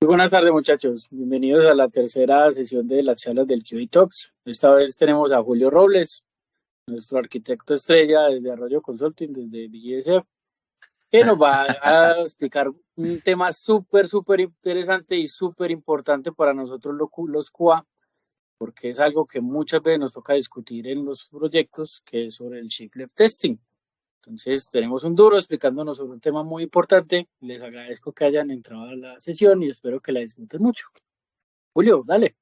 buenas tardes, muchachos. Bienvenidos a la tercera sesión de las charlas del QA Talks. Esta vez tenemos a Julio Robles, nuestro arquitecto estrella desde Arroyo Consulting, desde BGSF, que nos va a explicar un tema súper interesante y súper importante para nosotros los QA, porque es algo que muchas veces nos toca discutir en los proyectos, que es sobre el Shift Left Testing. Entonces, tenemos un duro explicándonos sobre un tema muy importante. Les agradezco que hayan entrado a la sesión y espero que la disfruten mucho. Julio, dale.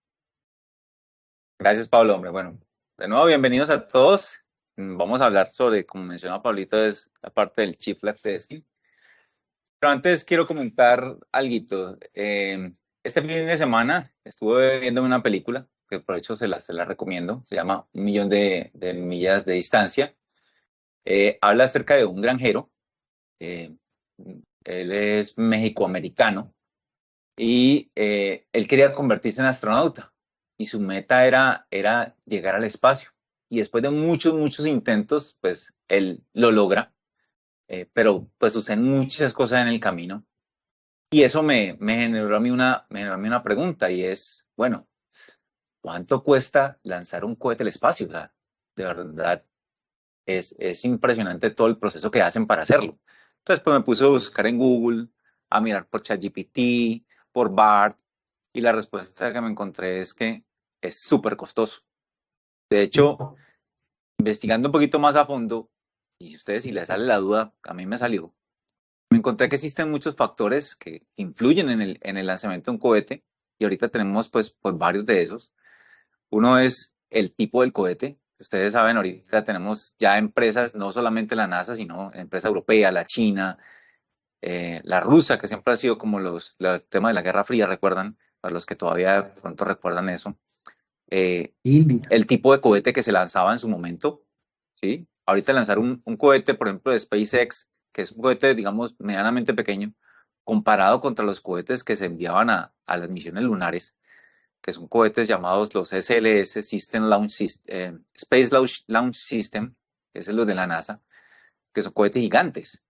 Gracias, Pablo, hombre. Bueno, de nuevo, bienvenidos a todos. Vamos a hablar sobre, como mencionó Pablito, es la parte del Shift Left Testing. Pero antes quiero comentar algo. Este fin de semana estuve viendo una película, que por hecho se la recomiendo. Se llama Un millón de millas de distancia. Habla acerca de un granjero. eh, Él es mexicoamericano y él quería convertirse en astronauta y su meta era llegar al espacio. Y después de muchos intentos, pues él lo logra, pero pues suceden muchas cosas en el camino. Y eso me generó a mí una pregunta y es, bueno, ¿cuánto cuesta lanzar un cohete al espacio? O sea, de verdad, es impresionante todo el proceso que hacen para hacerlo. Entonces, pues me puse a buscar en Google, a mirar por ChatGPT, por BART, y la respuesta que me encontré es que es súper costoso. De hecho, investigando un poquito más a fondo, y si les sale la duda, a mí me salió, me encontré que existen muchos factores que influyen en el lanzamiento de un cohete, y ahorita tenemos pues varios de esos. Uno es el tipo del cohete. Ustedes saben, ahorita tenemos ya empresas, no solamente la NASA, sino empresa europea, la China, la rusa, que siempre ha sido como los temas de la Guerra Fría, recuerdan, para los que todavía de pronto recuerdan eso. India. El tipo de cohete que se lanzaba en su momento, ¿sí? Ahorita lanzar un cohete, por ejemplo, de SpaceX, que es un cohete, digamos, medianamente pequeño, comparado contra los cohetes que se enviaban a las misiones lunares, que son cohetes llamados los SLS, Space Launch System, que es los de la NASA, que son cohetes gigantes.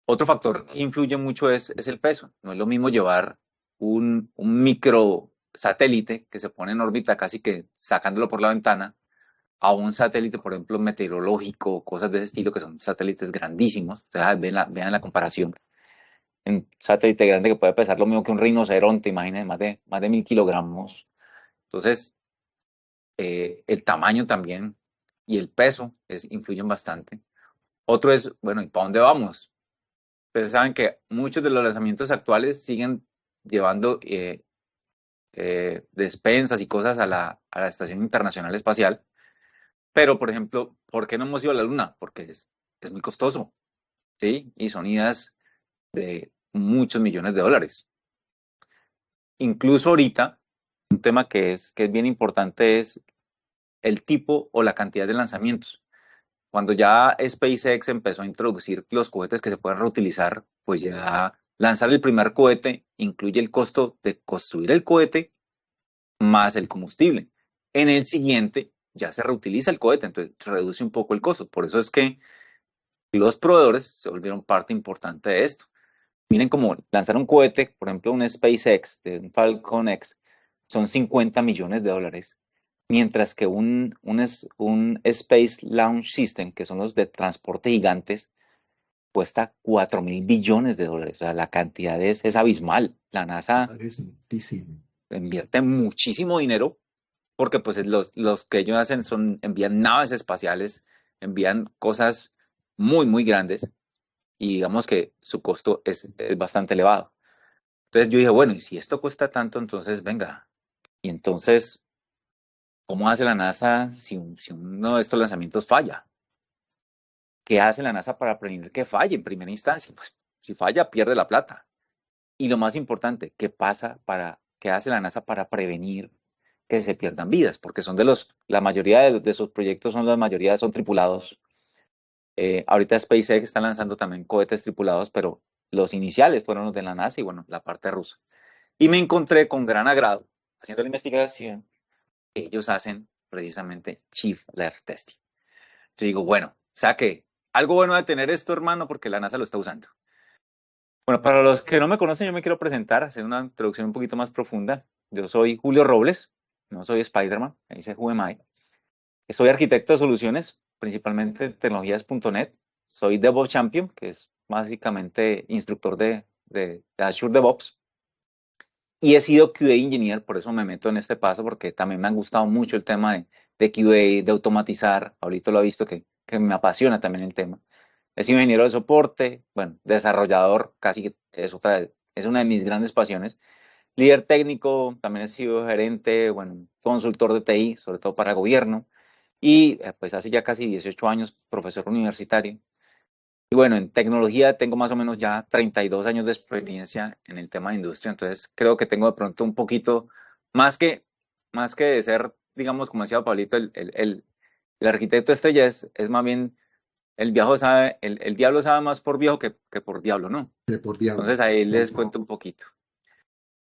Otro factor que influye mucho es el peso. No es lo mismo llevar un micro satélite que se pone en órbita casi que sacándolo por la ventana a un satélite, por ejemplo, meteorológico, cosas de ese estilo, que son satélites grandísimos. O sea, vean la comparación. Un satélite grande que puede pesar lo mismo que un rinoceronte, imagínense, más de 1000 kilogramos. Entonces, el tamaño también y el peso influyen bastante. Otro es, bueno, ¿y para dónde vamos? Ustedes saben que muchos de los lanzamientos actuales siguen llevando despensas y cosas a la Estación Internacional Espacial, pero, por ejemplo, ¿por qué no hemos ido a la Luna? Porque es muy costoso, ¿sí? Y son idas de muchos millones de dólares. Incluso ahorita, un tema que es bien importante es el tipo o la cantidad de lanzamientos. Cuando ya SpaceX empezó a introducir los cohetes que se pueden reutilizar, pues ya lanzar el primer cohete incluye el costo de construir el cohete más el combustible. En el siguiente ya se reutiliza el cohete, entonces reduce un poco el costo. Por eso es que los proveedores se volvieron parte importante de esto. Miren cómo lanzar un cohete, por ejemplo, un SpaceX, de un Falcon X, son 50 millones de dólares, mientras que un Space Launch System, que son los de transporte gigantes, cuesta 4.000 billones de dólares. O sea, la cantidad es abismal. La NASA Es muchísimo. invierte muchísimo dinero porque pues los que ellos hacen envían naves espaciales, envían cosas muy grandes y digamos que su costo es bastante elevado. Entonces yo dije, bueno, y si esto cuesta tanto, entonces venga. Y entonces, ¿cómo hace la NASA si uno de estos lanzamientos falla? ¿Qué hace la NASA para prevenir que falle en primera instancia? Pues si falla, pierde la plata. Y lo más importante, ¿qué hace la NASA para prevenir que se pierdan vidas? Porque la mayoría de sus proyectos son tripulados. Ahorita SpaceX está lanzando también cohetes tripulados, pero los iniciales fueron los de la NASA y bueno, la parte rusa. Y me encontré con gran agrado, haciendo la investigación, que ellos hacen precisamente Shift Left Testing. Yo digo, bueno, o sea que algo bueno de tener esto, hermano, porque la NASA lo está usando. Bueno, para los que no me conocen, yo me quiero presentar, hacer una introducción un poquito más profunda. Yo soy Julio Robles, no soy Spider-Man, ahí dice Who am I. Soy arquitecto de soluciones, principalmente tecnologías.net. Soy DevOps Champion, que es básicamente instructor de Azure DevOps. Y he sido QA Engineer, por eso me meto en este paso, porque también me ha gustado mucho el tema de QA, de automatizar. Ahorita lo he visto que me apasiona también el tema. He sido ingeniero de soporte, bueno, desarrollador, casi que es una de mis grandes pasiones. Líder técnico, también he sido gerente, bueno, consultor de TI, sobre todo para gobierno. Y pues hace ya casi 18 años, profesor universitario. Y bueno, en tecnología tengo más o menos ya 32 años de experiencia en el tema de industria, entonces creo que tengo de pronto un poquito, más que, más que de ser, digamos, como decía Pablito, el arquitecto estrella es más bien, el viejo sabe, el diablo sabe más por viejo que por diablo, ¿no? De por diablo. Entonces ahí les cuento un poquito.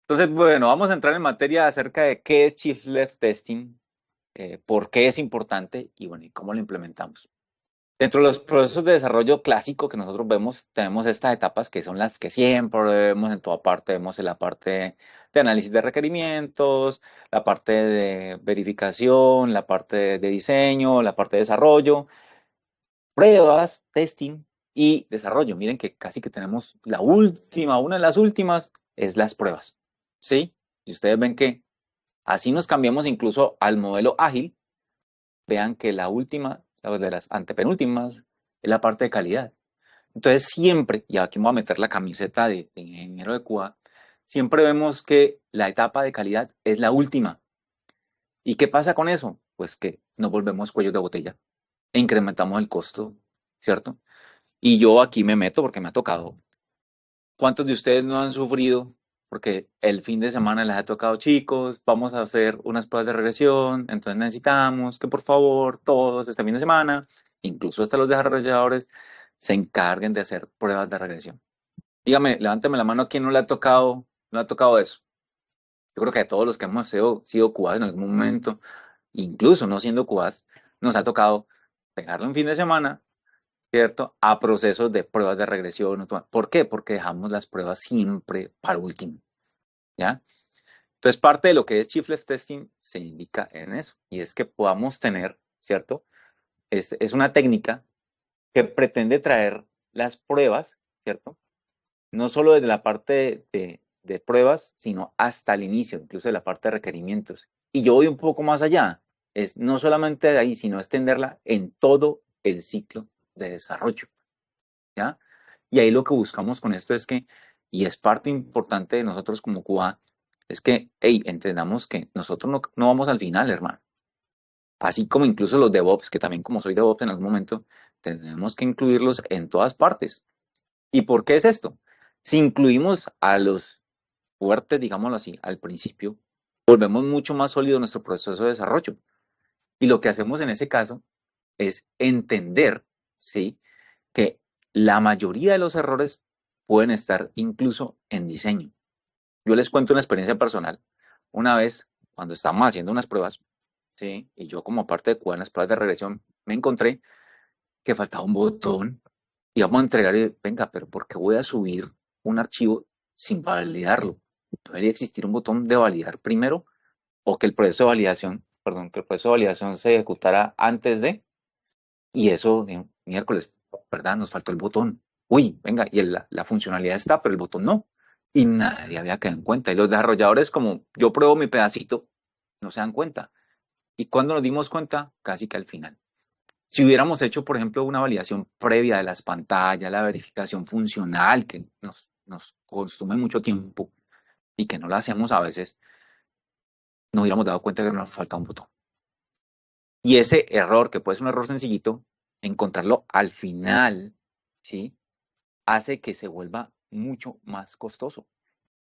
Entonces, bueno, vamos a entrar en materia acerca de qué es Shift Left Testing, por qué es importante y bueno, y cómo lo implementamos. Dentro de los procesos de desarrollo clásico que nosotros vemos, tenemos estas etapas que son las que siempre vemos en toda parte. Vemos en la parte de análisis de requerimientos, la parte de verificación, la parte de diseño, la parte de desarrollo, pruebas, testing y desarrollo. Miren que casi que tenemos la última, una de las últimas es las pruebas. ¿Sí? Si ustedes ven que así nos cambiamos incluso al modelo ágil, vean que la última, la de las antepenúltimas, es la parte de calidad. Entonces siempre, y aquí me voy a meter la camiseta de ingeniero de QA, siempre vemos que la etapa de calidad es la última. ¿Y qué pasa con eso? Pues que nos volvemos cuellos de botella e incrementamos el costo, ¿cierto? Y yo aquí me meto porque me ha tocado. ¿Cuántos de ustedes no han sufrido? Porque el fin de semana les ha tocado, chicos, vamos a hacer unas pruebas de regresión, entonces necesitamos que por favor todos este fin de semana, incluso hasta los desarrolladores, se encarguen de hacer pruebas de regresión. Dígame, levánteme la mano, ¿quién no le ha tocado eso? Yo creo que a todos los que hemos sido QAs en algún momento, incluso no siendo QAs, nos ha tocado pegarle un fin de semana, ¿cierto? A procesos de pruebas de regresión. ¿Por qué? Porque dejamos las pruebas siempre para último, ¿ya? Entonces, parte de lo que es Shift Left Testing se indica en eso, y es que podamos tener, ¿cierto? Es una técnica que pretende traer las pruebas, ¿cierto? No solo desde la parte de pruebas, sino hasta el inicio, incluso de la parte de requerimientos. Y yo voy un poco más allá, es no solamente de ahí, sino extenderla en todo el ciclo de desarrollo, ¿ya? Y ahí lo que buscamos con esto es que, y es parte importante de nosotros como QA, es que, hey, entendamos que nosotros no vamos al final, hermano. Así como incluso los DevOps, que también como soy DevOps en algún momento, tenemos que incluirlos en todas partes. ¿Y por qué es esto? Si incluimos a los fuertes, digámoslo así, al principio, volvemos mucho más sólido nuestro proceso de desarrollo. Y lo que hacemos en ese caso es entender, ¿sí?, que la mayoría de los errores pueden estar incluso en diseño. Yo les cuento una experiencia personal. Una vez, cuando estábamos haciendo unas pruebas, ¿sí?, y yo como parte de QA en las pruebas de regresión, me encontré que faltaba un botón y vamos a entregar y venga, pero ¿por qué voy a subir un archivo sin validarlo? ¿Debería existir un botón de validar primero o que el proceso de validación, perdón, que el proceso de validación se ejecutara antes de? Y eso, miércoles, ¿verdad? Nos faltó el botón. Uy, venga, y la funcionalidad está, pero el botón no. Y nadie había quedado en cuenta. Y los desarrolladores, como yo pruebo mi pedacito, no se dan cuenta. Y cuando nos dimos cuenta, casi que al final. Si hubiéramos hecho, por ejemplo, una validación previa de las pantallas, la verificación funcional, que nos consume mucho tiempo y que no la hacemos a veces, nos hubiéramos dado cuenta que nos falta un botón. Y ese error, que puede ser un error sencillito, encontrarlo al final, ¿sí?, hace que se vuelva mucho más costoso.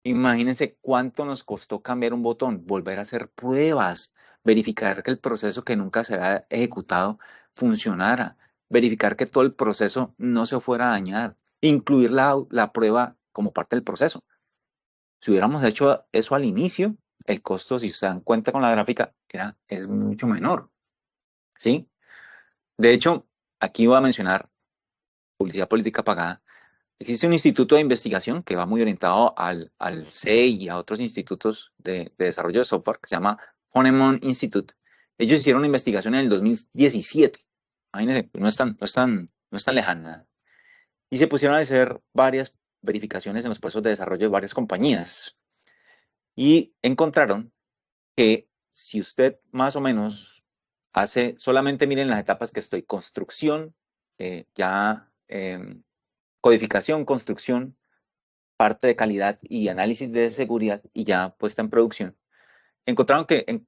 Imagínense cuánto nos costó cambiar un botón, volver a hacer pruebas, verificar que el proceso que nunca se había ejecutado funcionara, verificar que todo el proceso no se fuera a dañar, incluir la prueba como parte del proceso. Si hubiéramos hecho eso al inicio, el costo, si se dan cuenta con la gráfica, es mucho menor, ¿sí? De hecho, aquí voy a mencionar publicidad política pagada. Existe un instituto de investigación que va muy orientado al CEI y a otros institutos de desarrollo de software que se llama Horneman Institute. Ellos hicieron una investigación en el 2017. Imagínense, no es tan lejana. Y se pusieron a hacer varias verificaciones en los procesos de desarrollo de varias compañías. Y encontraron que si usted más o menos solamente miren las etapas que estoy, construcción, codificación, construcción, parte de calidad y análisis de seguridad y ya puesta en producción, encontraron que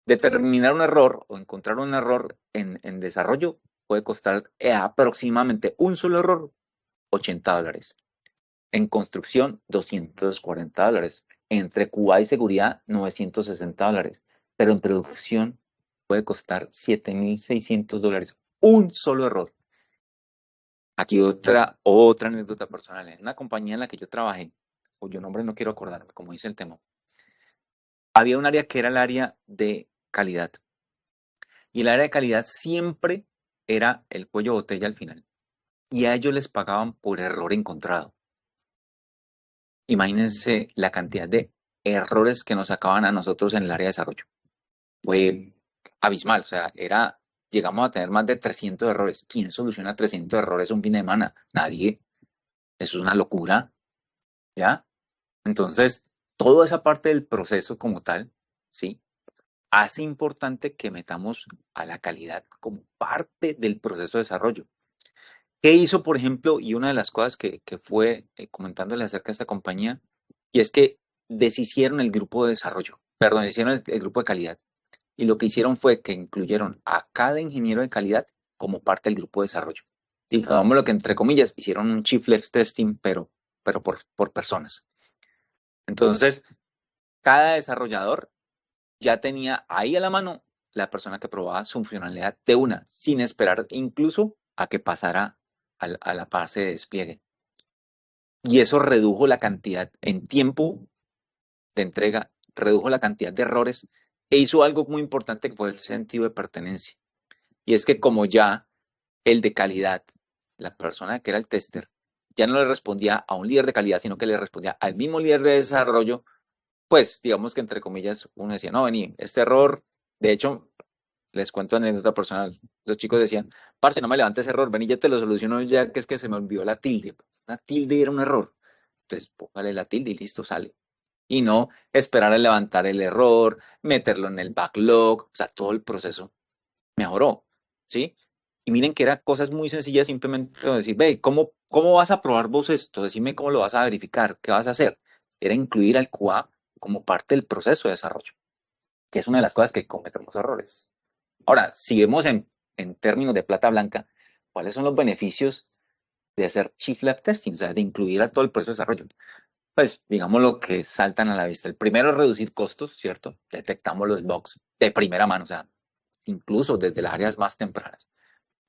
determinar un error o encontrar un error en desarrollo puede costar aproximadamente un solo error $80. En construcción, $240. Entre QA y seguridad, $960. Pero en producción puede costar $7,600. Un solo error. Aquí otra anécdota personal. En una compañía en la que yo trabajé, cuyo nombre no quiero acordarme, como dice el tema, había un área que era el área de calidad. Y el área de calidad siempre era el cuello de botella al final. Y a ellos les pagaban por error encontrado. Imagínense la cantidad de errores que nos sacaban a nosotros en el área de desarrollo. Fue abismal, o sea, llegamos a tener más de 300 errores. ¿Quién soluciona 300 errores un fin de semana? Nadie. Eso es una locura, ¿ya? Entonces, toda esa parte del proceso como tal, ¿sí? Hace importante que metamos a la calidad como parte del proceso de desarrollo. ¿Qué hizo, por ejemplo? Y una de las cosas que fue comentándole acerca de esta compañía, y es que deshicieron el grupo de desarrollo, perdón, hicieron el grupo de calidad. Y lo que hicieron fue que incluyeron a cada ingeniero de calidad como parte del grupo de desarrollo. Digamos lo que entre comillas, hicieron un chief left testing, pero por personas. Entonces, cada desarrollador ya tenía ahí a la mano la persona que probaba su funcionalidad de una, sin esperar incluso a que pasara a la fase de despliegue. Y eso redujo la cantidad en tiempo de entrega, redujo la cantidad de errores e hizo algo muy importante que fue el sentido de pertenencia. Y es que como ya el de calidad, la persona que era el tester, ya no le respondía a un líder de calidad, sino que le respondía al mismo líder de desarrollo, pues digamos que entre comillas uno decía, no, vení, este error, de hecho, les cuento anécdota personal, los chicos decían, parce, no me levantes ese error, vení, ya te lo soluciono ya, que es que se me olvidó la tilde. La tilde era un error. Entonces, póngale la tilde y listo, sale. Y no esperar a levantar el error, meterlo en el backlog, o sea, todo el proceso mejoró, ¿sí? Y miren que eran cosas muy sencillas, simplemente decir, ve, ¿cómo vas a probar vos esto? Decime cómo lo vas a verificar, qué vas a hacer. Era incluir al QA como parte del proceso de desarrollo, que es una de las cosas que cometemos errores. Ahora, si vemos en términos de plata blanca, ¿cuáles son los beneficios de hacer Chief Lab Testing? O sea, de incluir a todo el proceso de desarrollo. Pues, digamos lo que saltan a la vista. El primero es reducir costos, ¿cierto? Detectamos los bugs de primera mano, o sea, incluso desde las áreas más tempranas.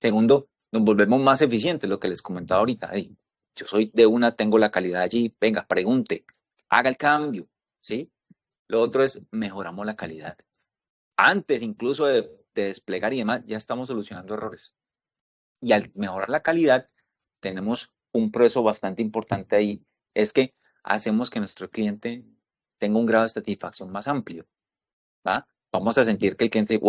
Segundo, nos volvemos más eficientes, lo que les comentaba ahorita. Hey, yo soy de una, tengo la calidad allí, venga, pregunte, haga el cambio, ¿sí? Lo otro es mejoramos la calidad. Antes incluso de desplegar y demás, ya estamos solucionando errores. Y al mejorar la calidad, tenemos un proceso bastante importante ahí, es que hacemos que nuestro cliente tenga un grado de satisfacción más amplio, ¿va? Vamos a sentir que el cliente,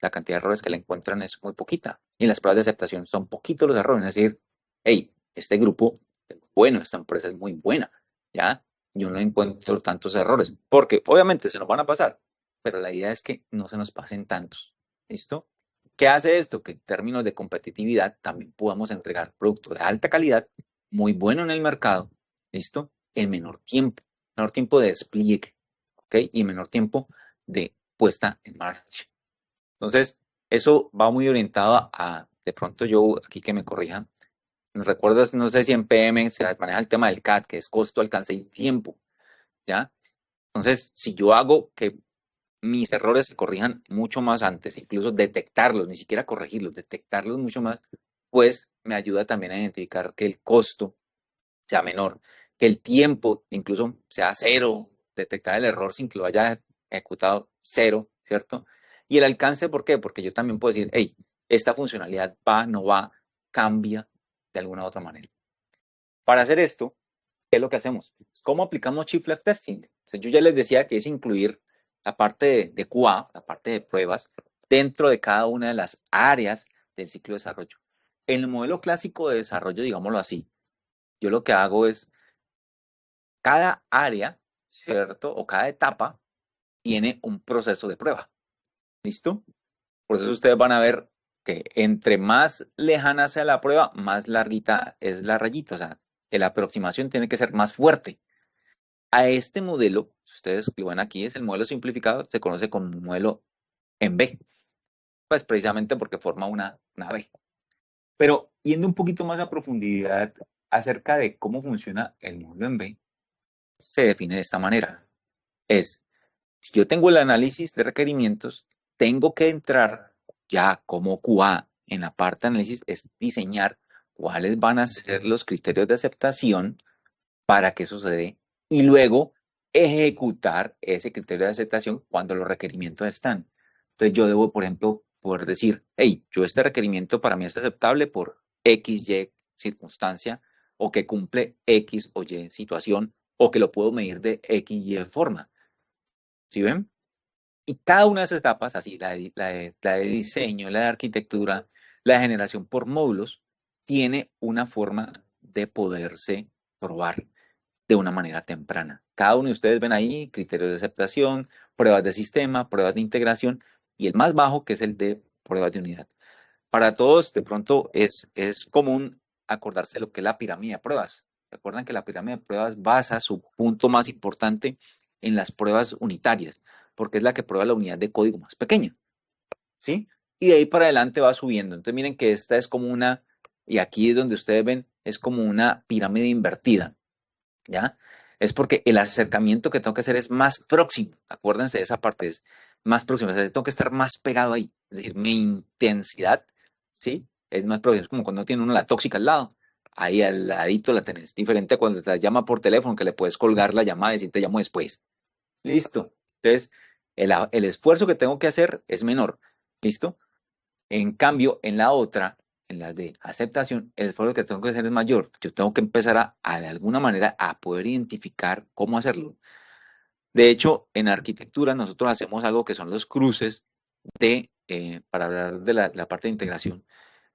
la cantidad de errores que le encuentran es muy poquita. Y las pruebas de aceptación son poquitos los errores. Es decir, hey, este grupo es bueno, esta empresa es muy buena, ¿ya? Yo no encuentro tantos errores, porque obviamente se nos van a pasar, pero la idea es que no se nos pasen tantos, ¿listo? ¿Qué hace esto? Que en términos de competitividad también podamos entregar productos de alta calidad, muy bueno en el mercado, ¿listo? En menor tiempo de despliegue, ¿ok? Y menor tiempo de puesta en marcha. Entonces, eso va muy orientado de pronto yo, aquí que me corrijan, recuerdo, no sé si en PM se maneja el tema del CAT, que es costo, alcance y tiempo, ¿ya? Entonces, si yo hago que mis errores se corrijan mucho más antes, incluso detectarlos, ni siquiera corregirlos, detectarlos mucho más, pues me ayuda también a identificar que el costo sea menor, que el tiempo incluso sea cero, detectar el error sin que lo haya ejecutado cero, ¿cierto? Y el alcance, ¿por qué? Porque yo también puedo decir, hey, esta funcionalidad va, no va, cambia de alguna u otra manera. Para hacer esto, ¿qué es lo que hacemos? ¿Cómo aplicamos Shift Left Testing? Entonces, yo ya les decía que es incluir la parte de QA, la parte de pruebas, dentro de cada una de las áreas del ciclo de desarrollo. En el modelo clásico de desarrollo, digámoslo así, yo lo que hago es, cada área, ¿cierto? O cada etapa tiene un proceso de prueba. ¿Listo? Por eso ustedes van a ver que entre más lejana sea la prueba, más larguita es la rayita. O sea, la aproximación tiene que ser más fuerte. A este modelo, ustedes lo ven aquí, es el modelo simplificado, se conoce como modelo en B. Pues precisamente porque forma una B. Pero yendo un poquito más a profundidad acerca de cómo funciona el modelo en B, se define de esta manera. Si yo tengo el análisis de requerimientos, tengo que entrar ya como QA en la parte de análisis, es diseñar cuáles van a ser los criterios de aceptación para que eso se dé y luego ejecutar ese criterio de aceptación cuando los requerimientos están. Entonces yo debo, por ejemplo, poder decir, hey, yo este requerimiento para mí es aceptable por X, Y circunstancia o que cumple X o Y situación o que lo puedo medir de X, Y forma. ¿Sí ven? Y cada una de esas etapas, así, la de diseño, la de arquitectura, la de generación por módulos, tiene una forma de poderse probar de una manera temprana. Cada uno de ustedes ven ahí criterios de aceptación, pruebas de sistema, pruebas de integración y el más bajo que es el de pruebas de unidad. Para todos, de pronto, es común acordarse de lo que es la pirámide de pruebas. Recuerdan que la pirámide de pruebas basa su punto más importante en las pruebas unitarias, porque es la que prueba la unidad de código más pequeña, ¿sí? Y de ahí para adelante va subiendo. Entonces miren que esta es como una, y aquí es donde ustedes ven, es como una pirámide invertida, ¿ya? Es porque el acercamiento que tengo que hacer es más próximo. Acuérdense de esa parte, es más próximo. O sea, tengo que estar más pegado ahí. Es decir, mi intensidad, ¿sí? Es más próximo. Es como cuando tiene uno la tóxica al lado. Ahí al ladito la tenés. Diferente a cuando te llama por teléfono, que le puedes colgar la llamada y decir te llamo después. Listo. Entonces, el esfuerzo que tengo que hacer es menor. ¿Listo? En cambio, en la otra, en la de aceptación, el esfuerzo que tengo que hacer es mayor. Yo tengo que empezar de alguna manera a poder identificar cómo hacerlo. De hecho, en arquitectura nosotros hacemos algo que son los cruces para hablar de la parte de integración,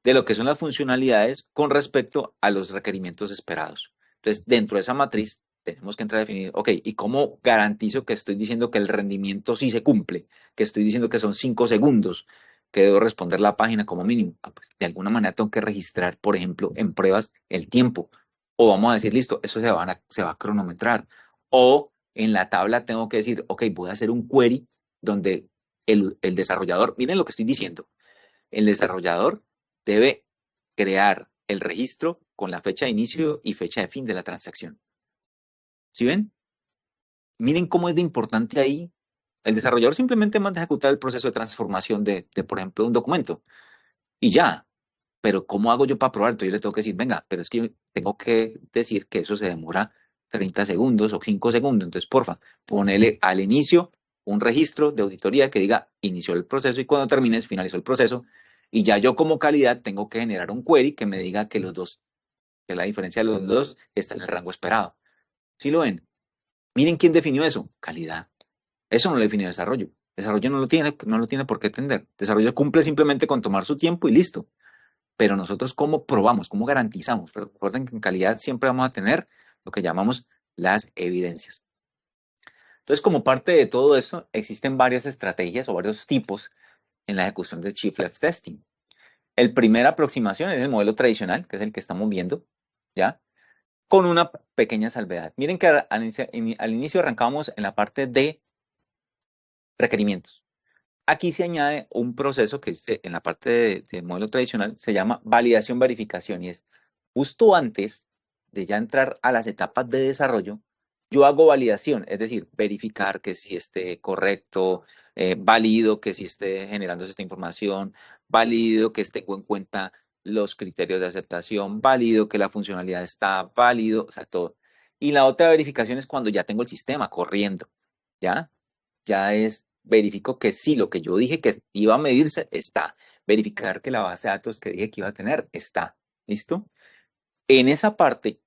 de lo que son las funcionalidades con respecto a los requerimientos esperados. Entonces, dentro de esa matriz tenemos que entrar a definir, ok, ¿y cómo garantizo que estoy diciendo que el rendimiento sí se cumple? Que estoy diciendo que son 5 segundos, que debo responder la página como mínimo. Pues, de alguna manera tengo que registrar, por ejemplo, en pruebas el tiempo. O vamos a decir, listo, eso se va a cronometrar. O en la tabla tengo que decir, ok, voy a hacer un query donde el desarrollador, miren lo que estoy diciendo, el desarrollador debe crear el registro con la fecha de inicio y fecha de fin de la transacción. ¿Sí ven? Miren cómo es de importante ahí. El desarrollador simplemente manda a ejecutar el proceso de transformación por ejemplo, un documento. Y ya. Pero ¿cómo hago yo para probar? Entonces yo le tengo que decir, venga, pero es que tengo que decir que eso se demora 30 segundos o 5 segundos. Entonces, porfa, ponele al inicio un registro de auditoría que diga inició el proceso y cuando termines finalizó el proceso. Y ya yo como calidad tengo que generar un query que me diga que los dos, que la diferencia de los dos está en el rango esperado. ¿Sí lo ven? Miren quién definió eso. Calidad. Eso no lo definió desarrollo. Desarrollo no lo tiene por qué entender. Desarrollo cumple simplemente con tomar su tiempo y listo. Pero nosotros, ¿cómo probamos? ¿Cómo garantizamos? Recuerden que en calidad siempre vamos a tener lo que llamamos las evidencias. Entonces, como parte de todo eso, existen varias estrategias o varios tipos en la ejecución de Shift Left Testing. El primera aproximación es el modelo tradicional, que es el que estamos viendo, ¿ya? Con una pequeña salvedad. Miren que al inicio arrancábamos en la parte de requerimientos. Aquí se añade un proceso que en la parte de modelo tradicional se llama validación-verificación y es justo antes de ya entrar a las etapas de desarrollo, yo hago validación, es decir, verificar que si esté correcto, válido que si esté generándose esta información, válido que tengo en cuenta los criterios de aceptación, válido que la funcionalidad está válido, o sea, todo. Y la otra verificación es cuando ya tengo el sistema corriendo, ¿ya? Ya es verifico que sí, lo que yo dije que iba a medirse, está. Verificar que la base de datos que dije que iba a tener, está. ¿Listo? En esa parte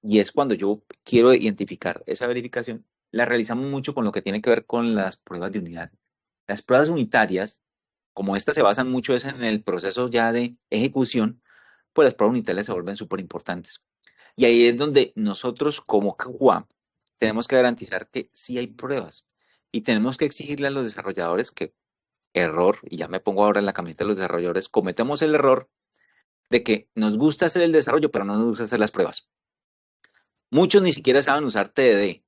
y es cuando yo quiero identificar esa verificación, la realizamos mucho con lo que tiene que ver con las pruebas de unidad. Las pruebas unitarias, como estas se basan mucho es en el proceso ya de ejecución, pues las pruebas unitarias se vuelven súper importantes. Y ahí es donde nosotros como QA tenemos que garantizar que sí hay pruebas y tenemos que exigirle a los desarrolladores que error, y ya me pongo ahora en la camiseta de los desarrolladores, cometemos el error de que nos gusta hacer el desarrollo, pero no nos gusta hacer las pruebas. Muchos ni siquiera saben usar TDD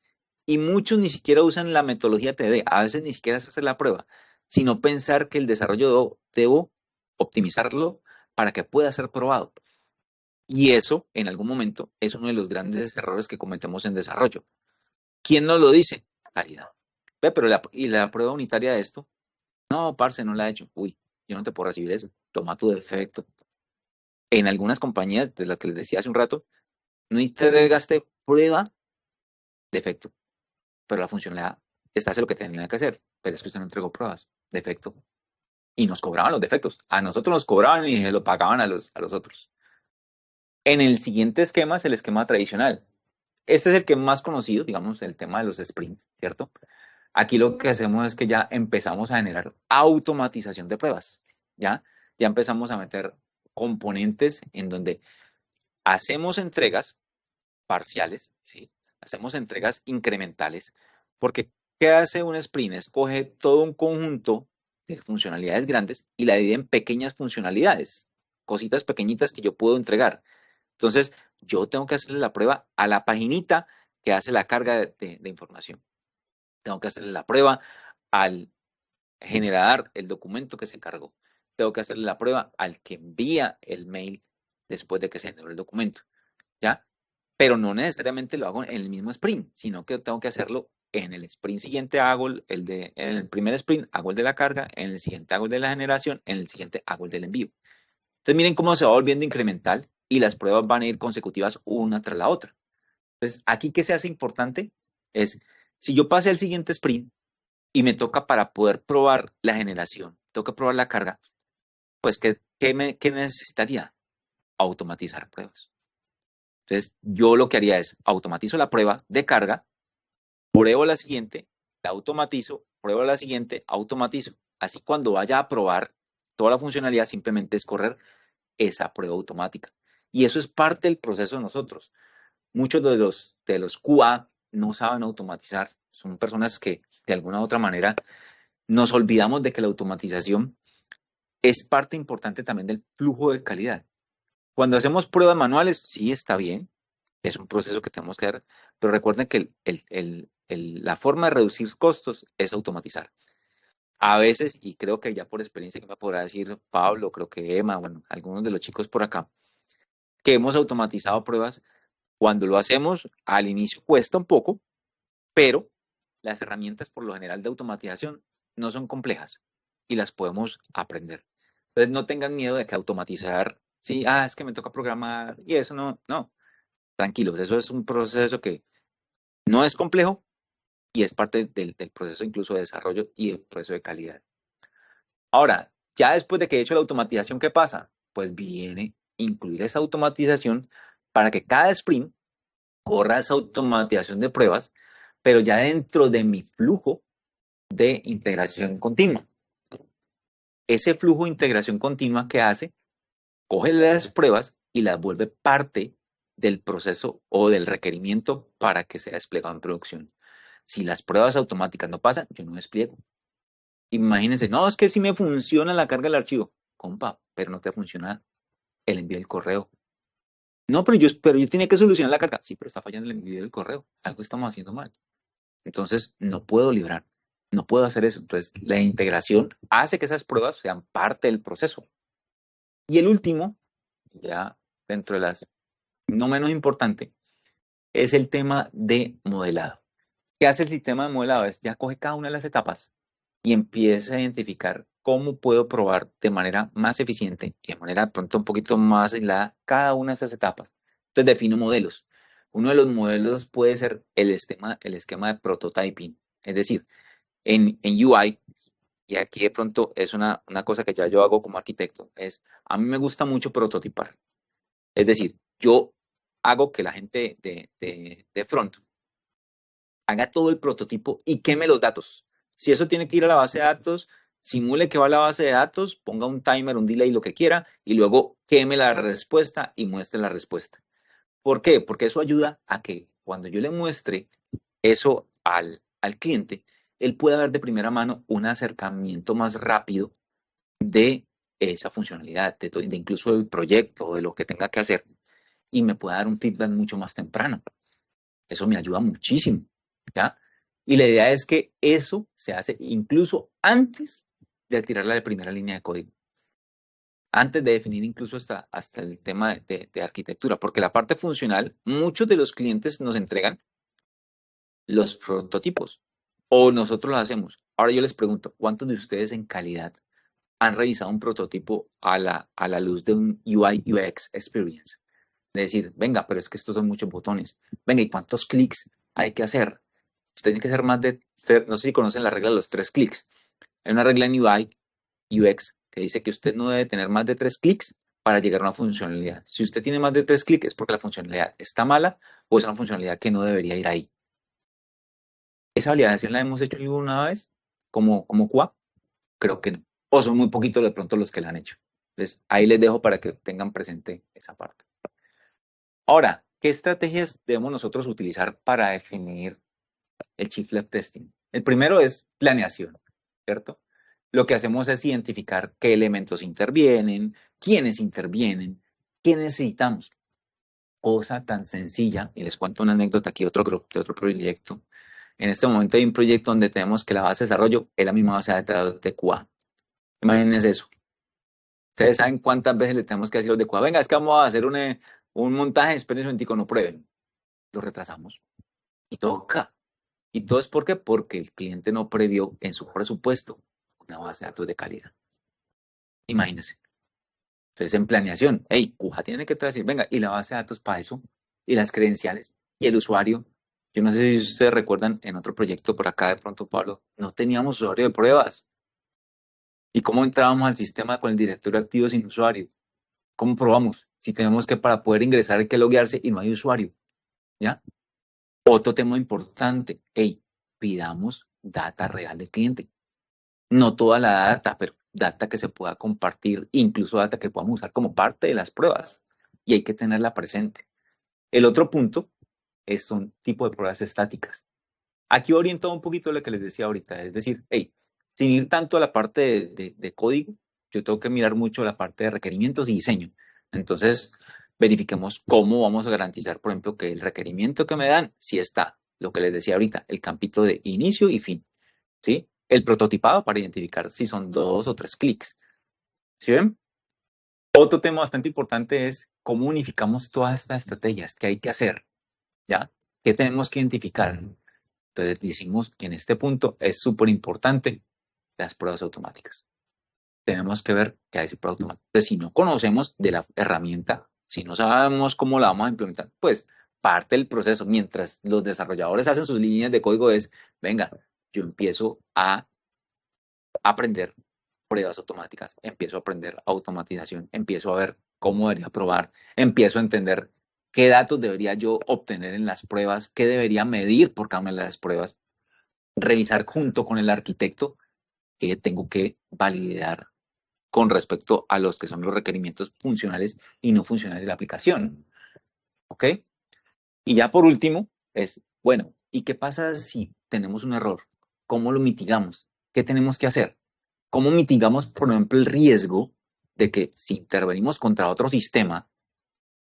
y muchos ni siquiera usan la metodología TDD. A veces ni siquiera es hacer la prueba, sino pensar que el desarrollo debo optimizarlo para que pueda ser probado. Y eso, en algún momento, es uno de los grandes errores que cometemos en desarrollo. ¿Quién nos lo dice? Calidad. Ve, pero ¿y la prueba unitaria de esto? No, parce, no la he hecho. Uy, yo no te puedo recibir eso. Toma tu defecto. En algunas compañías, de las que les decía hace un rato, no entregaste prueba, defecto. Pero la funcionalidad, esta hace lo que tenía que hacer, pero es que usted no entregó pruebas, defecto. Y nos cobraban los defectos. A nosotros nos cobraban y lo pagaban a los otros. En el siguiente esquema es el esquema tradicional. Este es el que es más conocido, digamos, el tema de los sprints, ¿cierto? Aquí lo que hacemos es que ya empezamos a generar automatización de pruebas, ¿ya? Ya empezamos a meter componentes en donde hacemos entregas parciales, ¿sí? Hacemos entregas incrementales, porque ¿qué hace un sprint? Escoge todo un conjunto de funcionalidades grandes y la divide en pequeñas funcionalidades, cositas pequeñitas que yo puedo entregar. Entonces, yo tengo que hacerle la prueba a la paginita que hace la carga de información. Tengo que hacerle la prueba al generar el documento que se cargó. Tengo que hacerle la prueba al que envía el mail después de que se generó el documento, ¿ya? Pero no necesariamente lo hago en el mismo sprint, sino que tengo que hacerlo en el sprint siguiente, en el primer sprint hago el de la carga, en el siguiente hago el de la generación, en el siguiente hago el del envío. Entonces miren cómo se va volviendo incremental y las pruebas van a ir consecutivas una tras la otra. Entonces aquí ¿qué se hace importante? Es, si yo pasé al siguiente sprint y me toca para poder probar la generación, tengo que probar la carga, pues ¿qué necesitaría? Automatizar pruebas. Entonces, yo lo que haría es automatizo la prueba de carga, pruebo la siguiente, la automatizo, pruebo la siguiente, automatizo. Así cuando vaya a probar toda la funcionalidad, simplemente es correr esa prueba automática. Y eso es parte del proceso de nosotros. Muchos de los QA no saben automatizar. Son personas que de alguna u otra manera nos olvidamos de que la automatización es parte importante también del flujo de calidad. Cuando hacemos pruebas manuales, sí está bien, es un proceso que tenemos que hacer, pero recuerden que la forma de reducir costos es automatizar. A veces, y creo que ya por experiencia que me podrá decir Pablo, creo que Emma, bueno, algunos de los chicos por acá, que hemos automatizado pruebas, cuando lo hacemos al inicio cuesta un poco, pero las herramientas por lo general de automatización no son complejas y las podemos aprender. Entonces no tengan miedo de que automatizar, sí, es que me toca programar y eso no, tranquilos, eso es un proceso que no es complejo y es parte del proceso incluso de desarrollo y del proceso de calidad. Ahora, ya después de que he hecho la automatización, ¿qué pasa? Pues viene incluir esa automatización para que cada sprint corra esa automatización de pruebas, pero ya dentro de mi flujo de integración continua. Ese flujo de integración continua que hace, coge las pruebas y las vuelve parte del proceso o del requerimiento para que sea desplegado en producción. Si las pruebas automáticas no pasan, yo no despliego. Imagínense, no, es que si me funciona la carga del archivo. Compa, pero no te funciona el envío del correo. No, pero yo tenía que solucionar la carga. Sí, pero está fallando el envío del correo. Algo estamos haciendo mal. Entonces, no puedo librar. No puedo hacer eso. Entonces, la integración hace que esas pruebas sean parte del proceso. Y el último, ya dentro de las no menos importante, es el tema de modelado. ¿Qué hace el sistema de modelado? Es ya coge cada una de las etapas y empieza a identificar cómo puedo probar de manera más eficiente y de manera pronto un poquito más aislada cada una de esas etapas. Entonces defino modelos. Uno de los modelos puede ser el esquema de prototyping, es decir, en UI, y aquí de pronto es una cosa que ya yo hago como arquitecto, a mí me gusta mucho prototipar. Es decir, yo hago que la gente de front haga todo el prototipo y queme los datos. Si eso tiene que ir a la base de datos, simule que va a la base de datos, ponga un timer, un delay, lo que quiera, y luego queme la respuesta y muestre la respuesta. ¿Por qué? Porque eso ayuda a que cuando yo le muestre eso al cliente, él pueda ver de primera mano un acercamiento más rápido de esa funcionalidad, de incluso del proyecto o de lo que tenga que hacer, y me pueda dar un feedback mucho más temprano. Eso me ayuda muchísimo, ¿ya? Y la idea es que eso se hace incluso antes de tirar la primera línea de código. Antes de definir incluso hasta el tema de arquitectura, porque la parte funcional, muchos de los clientes nos entregan los prototipos o nosotros lo hacemos. Ahora yo les pregunto, ¿cuántos de ustedes en calidad han revisado un prototipo a la luz de un UI UX experience? De decir, venga, pero es que estos son muchos botones. Venga, ¿y cuántos clics hay que hacer? Usted tiene que hacer más de, no sé si conocen la regla de los 3 clics. Hay una regla en UI UX que dice que usted no debe tener más de 3 clics para llegar a una funcionalidad. Si usted tiene más de 3 clics es porque la funcionalidad está mala o es una funcionalidad que no debería ir ahí. ¿Esa validación la hemos hecho alguna vez como QA? Creo que no. O son muy poquitos de pronto los que la han hecho. Entonces, ahí les dejo para que tengan presente esa parte. Ahora, ¿qué estrategias debemos nosotros utilizar para definir el Chief Left Testing? El primero es planeación, ¿cierto? Lo que hacemos es identificar qué elementos intervienen, quiénes intervienen, qué necesitamos. Cosa tan sencilla, y les cuento una anécdota aquí de otro proyecto. En este momento hay un proyecto donde tenemos que la base de desarrollo es la misma base de datos de QA. Imagínense eso. Ustedes saben cuántas veces le tenemos que decir a los de QA, venga, es que vamos a hacer un montaje, esperen un momentico, no prueben. Lo retrasamos. Y toca. ¿Y todo es por qué? Porque el cliente no previó en su presupuesto una base de datos de calidad. Imagínense. Entonces, en planeación, hey, QA tiene que decir, venga, y la base de datos para eso, y las credenciales, y el usuario. Yo no sé si ustedes recuerdan, en otro proyecto por acá de pronto, Pablo, no teníamos usuario de pruebas. ¿Y cómo entrábamos al sistema con el directorio activo sin usuario? ¿Cómo probamos? Si tenemos que para poder ingresar hay que loguearse y no hay usuario. ¿Ya? Otro tema importante, hey, pidamos data real del cliente. No toda la data, pero data que se pueda compartir, incluso data que podamos usar como parte de las pruebas. Y hay que tenerla presente. El otro punto son tipo de pruebas estáticas. Aquí oriento un poquito lo que les decía ahorita, es decir, hey, sin ir tanto a la parte de código, yo tengo que mirar mucho la parte de requerimientos y diseño. Entonces, verifiquemos cómo vamos a garantizar, por ejemplo, que el requerimiento que me dan, si está, lo que les decía ahorita, el campito de inicio y fin, ¿sí? El prototipado para identificar si son 2 o 3 clics, ¿sí ven? Otro tema bastante importante es cómo unificamos todas estas estrategias, qué hay que hacer, ¿ya? ¿Qué tenemos que identificar? Entonces decimos que en este punto es súper importante las pruebas automáticas. Tenemos que ver qué hay de pruebas automáticas. Entonces, si no conocemos de la herramienta, si no sabemos cómo la vamos a implementar, pues parte del proceso, mientras los desarrolladores hacen sus líneas de código es, venga, yo empiezo a aprender pruebas automáticas, empiezo a aprender automatización, empiezo a ver cómo debería probar, empiezo a entender qué datos debería yo obtener en las pruebas, qué debería medir por cada una de las pruebas, revisar junto con el arquitecto que tengo que validar con respecto a los que son los requerimientos funcionales y no funcionales de la aplicación. ¿Ok? Y ya por último es, bueno, ¿y qué pasa si tenemos un error? ¿Cómo lo mitigamos? ¿Qué tenemos que hacer? ¿Cómo mitigamos, por ejemplo, el riesgo de que si intervenimos contra otro sistema,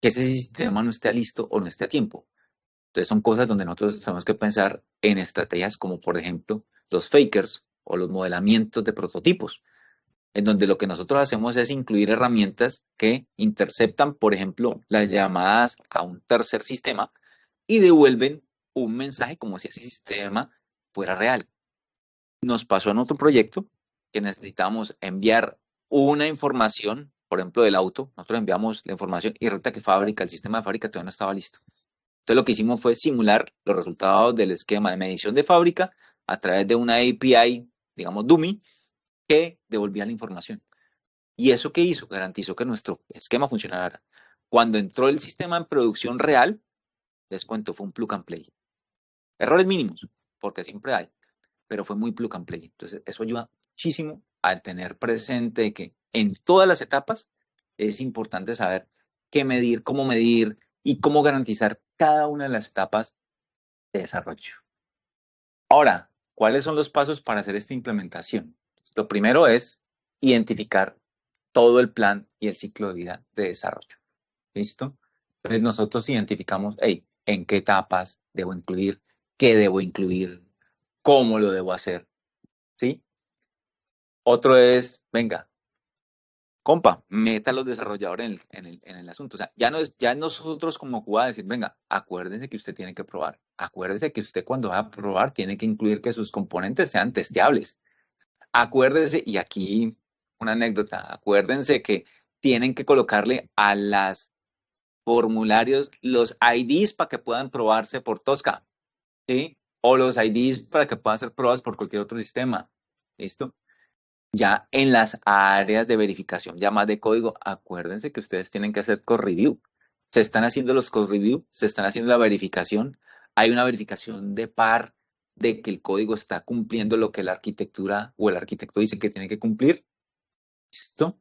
que ese sistema no esté listo o no esté a tiempo? Entonces son cosas donde nosotros tenemos que pensar en estrategias como, por ejemplo, los fakers o los modelamientos de prototipos, en donde lo que nosotros hacemos es incluir herramientas que interceptan, por ejemplo, las llamadas a un tercer sistema y devuelven un mensaje como si ese sistema fuera real. Nos pasó en otro proyecto que necesitábamos enviar una información, por ejemplo, del auto. Nosotros enviamos la información y resulta que el sistema de fábrica todavía no estaba listo. Entonces lo que hicimos fue simular los resultados del esquema de medición de fábrica a través de una API, digamos, dummy, que devolvía la información. ¿Y eso qué hizo? Garantizó que nuestro esquema funcionara. Cuando entró el sistema en producción real, les cuento, fue un plug and play. Errores mínimos, porque siempre hay, pero fue muy plug and play. Entonces, eso ayuda muchísimo a tener presente que en todas las etapas es importante saber qué medir, cómo medir y cómo garantizar cada una de las etapas de desarrollo. Ahora, ¿cuáles son los pasos para hacer esta implementación? Lo primero es identificar todo el plan y el ciclo de vida de desarrollo. ¿Listo? Entonces nosotros identificamos, hey, en qué etapas debo incluir, qué debo incluir, cómo lo debo hacer. ¿Sí? Otro es, venga, compa, meta a los desarrolladores en el asunto. O sea, ya nosotros como Cuba decir, venga, acuérdense que usted tiene que probar. Acuérdese que usted cuando va a probar tiene que incluir que sus componentes sean testeables. Acuérdense, y aquí una anécdota, acuérdense que tienen que colocarle a las formularios los IDs para que puedan probarse por Tosca, ¿sí? O los IDs para que puedan ser probados por cualquier otro sistema. ¿Listo? Ya en las áreas de verificación, ya más de código, acuérdense que ustedes tienen que hacer code review. Se están haciendo los code review, se están haciendo la verificación. Hay una verificación de par de que el código está cumpliendo lo que la arquitectura o el arquitecto dice que tiene que cumplir. ¿Listo?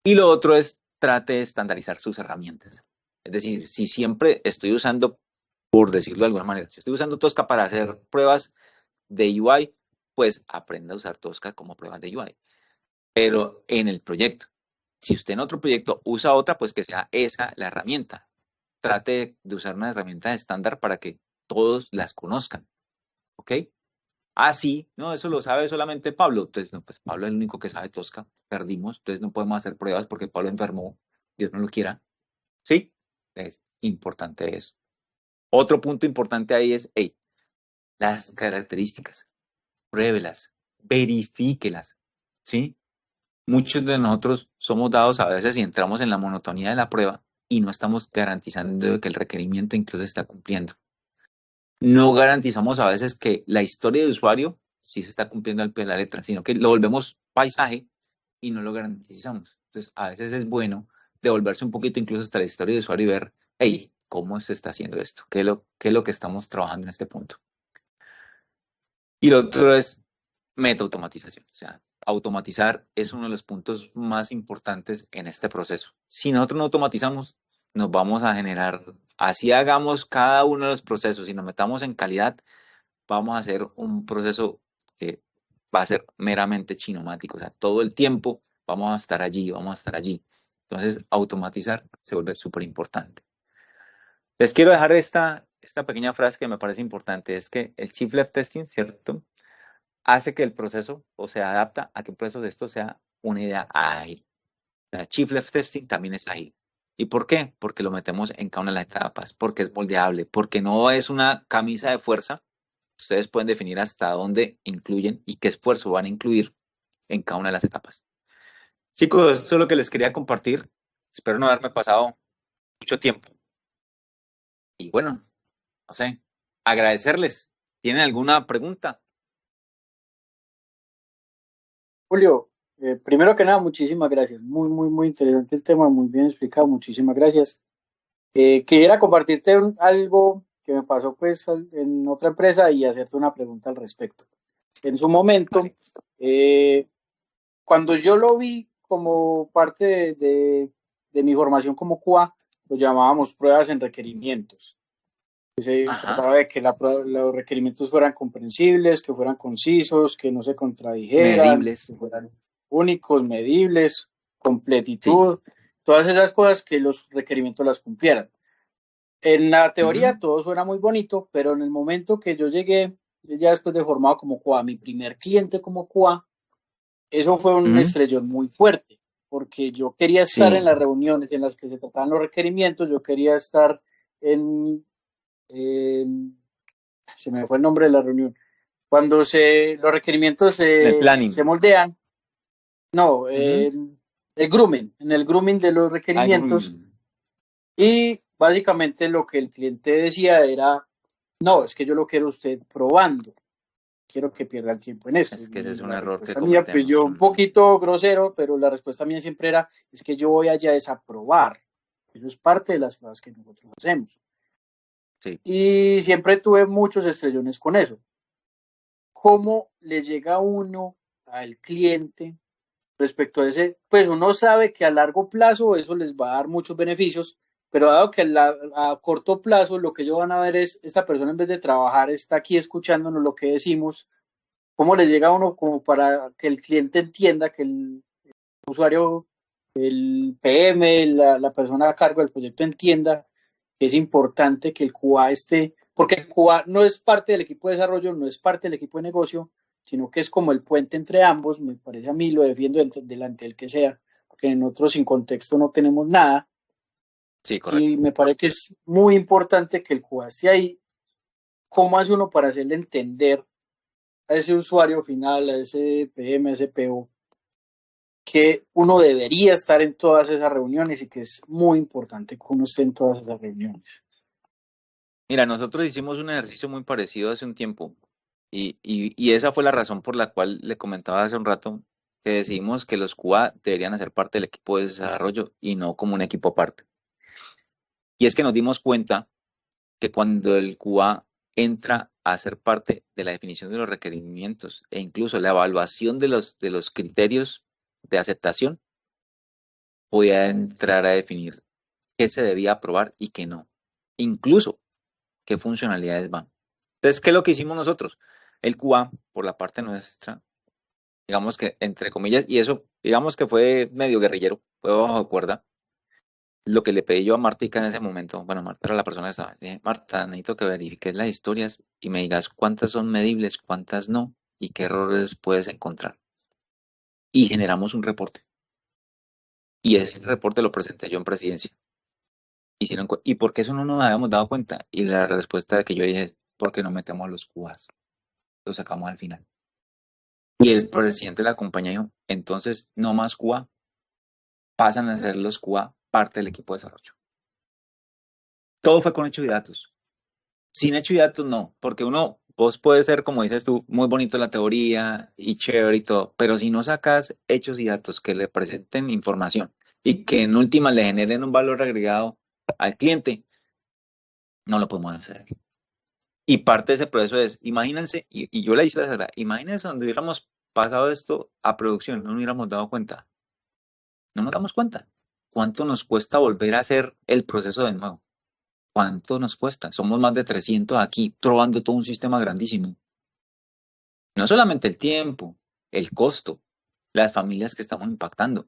Y lo otro es trate de estandarizar sus herramientas. Es decir, si siempre estoy usando, por decirlo de alguna manera, si estoy usando Tosca para hacer pruebas de UI, pues aprenda a usar Tosca como pruebas de UI. Pero en el proyecto, si usted en otro proyecto usa otra, pues que sea esa la herramienta. Trate de usar una herramienta estándar para que todos las conozcan. ¿Ok? Así, no, eso lo sabe solamente Pablo. Entonces, no, pues Pablo es el único que sabe Tosca. Perdimos, entonces no podemos hacer pruebas porque Pablo enfermó. Dios no lo quiera. ¿Sí? Es importante eso. Otro punto importante ahí es, hey, las características, pruébelas, verifíquelas, ¿sí? Muchos de nosotros somos dados a veces y entramos en la monotonía de la prueba y no estamos garantizando que el requerimiento incluso está cumpliendo. No garantizamos a veces que la historia de usuario sí se está cumpliendo al pie de la letra, sino que lo volvemos paisaje y no lo garantizamos. Entonces, a veces es bueno devolverse un poquito incluso hasta la historia de usuario y ver, hey, ¿cómo se está haciendo esto? ¿Qué es lo que estamos trabajando en este punto? Y lo otro es meta automatización. O sea, automatizar es uno de los puntos más importantes en este proceso. Si nosotros no automatizamos, nos vamos a generar, así hagamos cada uno de los procesos y nos metamos en calidad, vamos a hacer un proceso que va a ser meramente chinomático. O sea, todo el tiempo vamos a estar allí, vamos a estar allí. Entonces, automatizar se vuelve súper importante. Les quiero dejar esta pequeña frase que me parece importante, es que el Shift Left Testing, ¿cierto?, hace que el proceso o se adapta a que un proceso de esto sea una idea ágil. La Shift Left Testing también es ágil. ¿Y por qué? Porque lo metemos en cada una de las etapas, porque es moldeable, porque no es una camisa de fuerza. Ustedes pueden definir hasta dónde incluyen y qué esfuerzo van a incluir en cada una de las etapas. Chicos, esto es lo que les quería compartir. Espero no haberme pasado mucho tiempo. Y bueno, no sé, agradecerles. ¿Tienen alguna pregunta? Julio, primero que nada, muchísimas gracias. Muy, muy, muy interesante el tema, muy bien explicado. Muchísimas gracias. Quisiera compartirte algo que me pasó pues en otra empresa y hacerte una pregunta al respecto. En su momento, Vale. cuando yo lo vi como parte de mi formación como QA, lo llamábamos pruebas en requerimientos. Se Ajá. trataba de que los requerimientos fueran comprensibles, que fueran concisos, que no se contradijeran, Medibles. que fueran únicos, medibles, Sí. completitud, todas esas cosas que los requerimientos las cumplieran. En la teoría Ujú. todo suena muy bonito, pero en el momento que yo llegué, ya después de formado como QA, mi primer cliente como QA, eso fue un Ujú. estrellón muy fuerte, porque yo quería estar en Sí. las reuniones en las que se trataban los requerimientos, yo quería estar en se me fue el nombre de la reunión, cuando los requerimientos En el se planning. moldean, no, Ujú. el grooming, en el grooming de los Algo. requerimientos, y básicamente lo que el cliente decía era, no, es que yo lo quiero usted probando, quiero que pierda el tiempo en eso. Es que ese Y es un la error que respuesta mía, pues cometemos. yo un Ujú. poquito grosero, pero la respuesta mía siempre era, es que yo voy allá a desaprobar. Eso es parte de las cosas que nosotros hacemos. Sí. Y siempre tuve muchos estrellones con eso. ¿Cómo le llega uno al cliente respecto a ese? Pues uno sabe que a largo plazo eso les va a dar muchos beneficios, pero dado que a corto plazo lo que ellos van a ver es esta persona en vez de trabajar está aquí escuchándonos lo que decimos, ¿cómo le llega a uno como para que el cliente entienda, que el usuario, el PM, la persona a cargo del proyecto entienda que es importante que el QA esté, porque el QA no es parte del equipo de desarrollo, no es parte del equipo de negocio, sino que es como el puente entre ambos? Me parece a mí, lo defiendo delante del que sea, porque en otros sin contexto no tenemos nada. Sí, correcto. Y me parece que es muy importante que el QA esté ahí. ¿Cómo hace uno para hacerle entender a ese usuario final, a ese PM, a ese PO, que uno debería estar en todas esas reuniones y que es muy importante que uno esté en todas esas reuniones? Mira, nosotros hicimos un ejercicio muy parecido hace un tiempo y esa fue la razón por la cual le comentaba hace un rato que decidimos que los QA deberían hacer parte del equipo de desarrollo y no como un equipo aparte. Y es que nos dimos cuenta que cuando el QA entra a ser parte de la definición de los requerimientos e incluso la evaluación de los criterios de aceptación, podía entrar a definir qué se debía aprobar y qué no. Incluso qué funcionalidades van. Entonces, ¿qué es lo que hicimos nosotros? El QA, por la parte nuestra, digamos que, entre comillas, y eso, digamos que fue medio guerrillero, fue bajo cuerda, lo que le pedí yo a Martica en ese momento, bueno, Marta era la persona que estaba, le dije, Marta, necesito que verifiques las historias y me digas cuántas son medibles, cuántas no, y qué errores puedes encontrar. Y generamos un reporte. Y ese reporte lo presenté yo en presidencia. ¿Y por qué eso no nos habíamos dado cuenta? Y la respuesta que yo dije es, porque no metemos los QAs, lo sacamos al final. Y el presidente de la compañía dijo, entonces no más QA, pasan a ser los QA parte del equipo de desarrollo. Todo fue con hechos y datos. Sin hechos y datos no, porque vos puedes ser, como dices tú, muy bonito la teoría y chévere y todo, pero si no sacas hechos y datos que le presenten información y que en última le generen un valor agregado al cliente, no lo podemos hacer. Y parte de ese proceso es, imagínense, y yo le hice la verdad, imagínense donde hubiéramos pasado esto a producción, no nos hubiéramos dado cuenta. No nos damos cuenta. ¿Cuánto nos cuesta volver a hacer el proceso de nuevo? ¿Cuánto nos cuesta? Somos más de 300 aquí, probando todo un sistema grandísimo. No solamente el tiempo, el costo, las familias que estamos impactando,